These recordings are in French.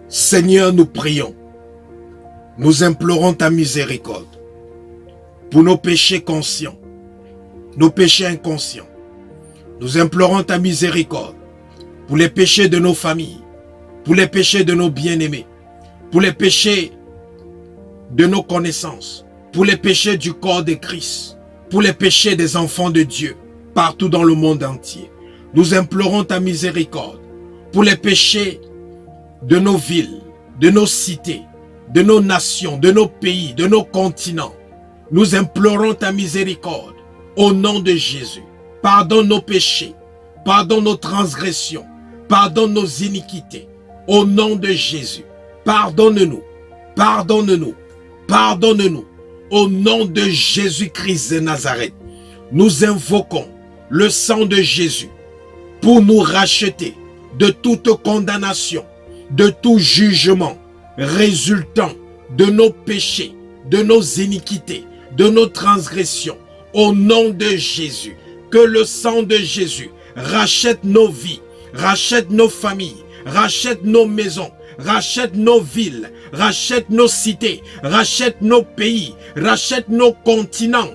Seigneur, nous prions. Nous implorons ta miséricorde pour nos péchés conscients, nos péchés inconscients. Nous implorons ta miséricorde pour les péchés de nos familles, pour les péchés de nos bien-aimés, pour les péchés de nos connaissances, pour les péchés du corps de Christ, pour les péchés des enfants de Dieu, partout dans le monde entier. Nous implorons ta miséricorde pour les péchés de nos villes, de nos cités, de nos nations, de nos pays, de nos continents. Nous implorons ta miséricorde au nom de Jésus. Pardonne nos péchés, pardonne nos transgressions, pardonne nos iniquités. Au nom de Jésus, pardonne-nous, pardonne-nous, pardonne-nous. Au nom de Jésus-Christ de Nazareth, nous invoquons le sang de Jésus pour nous racheter de toute condamnation, de tout jugement résultant de nos péchés, de nos iniquités, de nos transgressions. Au nom de Jésus, que le sang de Jésus rachète nos vies, rachète nos familles, rachète nos maisons, rachète nos villes, rachète nos cités, rachète nos pays, rachète nos continents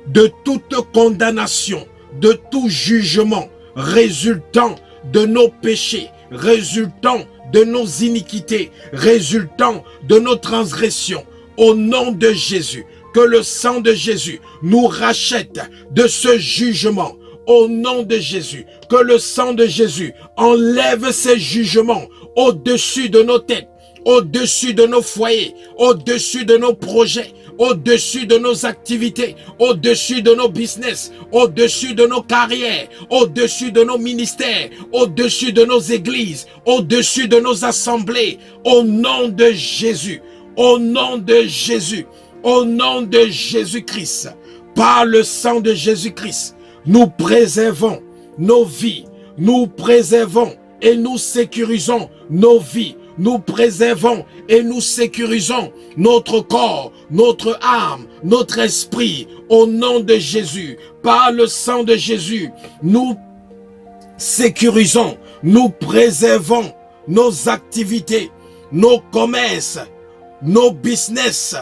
de toute condamnation, de tout jugement résultant de nos péchés, résultant de nos iniquités, résultant de nos transgressions. Au nom de Jésus, que le sang de Jésus nous rachète de ce jugement. Au nom de Jésus, que le sang de Jésus enlève ces jugements au-dessus de nos têtes, au-dessus de nos foyers, au-dessus de nos projets, au-dessus de nos activités, au-dessus de nos business, au-dessus de nos carrières, au-dessus de nos ministères, au-dessus de nos églises, au-dessus de nos assemblées. Au nom de Jésus, au nom de Jésus, au nom de Jésus-Christ, par le sang de Jésus-Christ, nous préservons nos vies, nous préservons et nous sécurisons nos vies, nous préservons et nous sécurisons notre corps, notre âme, notre esprit. Au nom de Jésus, par le sang de Jésus, nous sécurisons, nous préservons nos activités, nos commerces, nos business,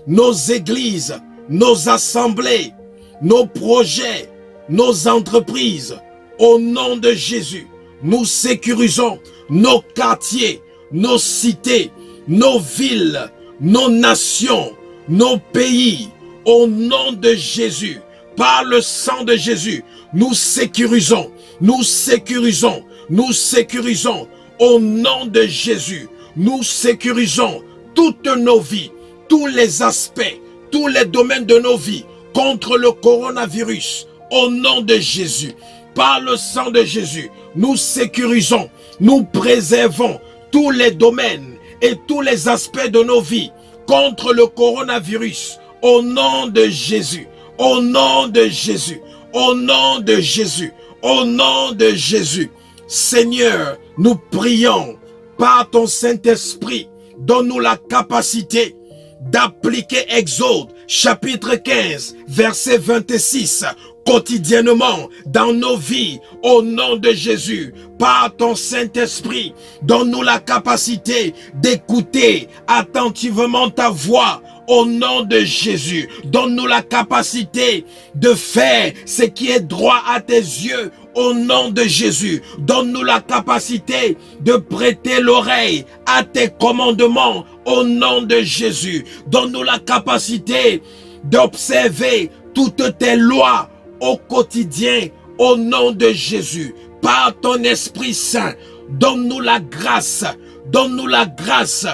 nos églises, nos assemblées, nos projets, nos entreprises. Au nom de Jésus, nous sécurisons nos quartiers, nos cités, nos villes, nos nations, nos pays. Au nom de Jésus, par le sang de Jésus, nous sécurisons, nous sécurisons, nous sécurisons. Au nom de Jésus, nous sécurisons toutes nos vies, tous les aspects, tous les domaines de nos vies contre le coronavirus. Au nom de Jésus, par le sang de Jésus, nous sécurisons, nous préservons tous les domaines et tous les aspects de nos vies contre le coronavirus. Au nom de Jésus, au nom de Jésus, au nom de Jésus, au nom de Jésus. Seigneur, nous prions par ton Saint-Esprit, donne-nous la capacité d'appliquer Exode chapitre 15 verset 26 quotidiennement dans nos vies. Au nom de Jésus, par ton Saint-Esprit, donne-nous la capacité d'écouter attentivement ta voix. Au nom de Jésus, donne-nous la capacité de faire ce qui est droit à tes yeux. Au nom de Jésus, donne-nous la capacité de prêter l'oreille à tes commandements. Au nom de Jésus, donne-nous la capacité d'observer toutes tes lois au quotidien. Au nom de Jésus, par ton Esprit Saint, donne-nous la grâce, donne-nous la grâce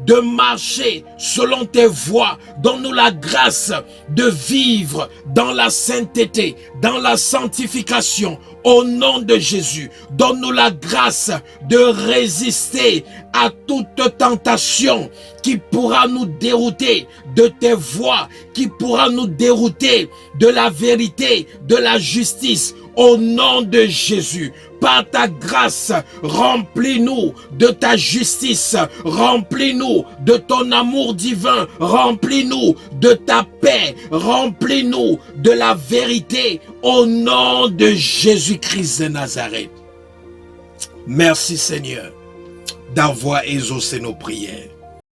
de marcher selon tes voies. Donne-nous la grâce de vivre dans la sainteté, dans la sanctification. Au nom de Jésus, donne-nous la grâce de résister à toute tentation qui pourra nous dérouter de tes voies, qui pourra nous dérouter de la vérité, de la justice. Au nom de Jésus, par ta grâce, remplis-nous de ta justice, remplis-nous de ton amour divin, remplis-nous de ta paix, remplis-nous de la vérité, au nom de Jésus-Christ de Nazareth. Merci Seigneur. d'avoir exaucé nos prières.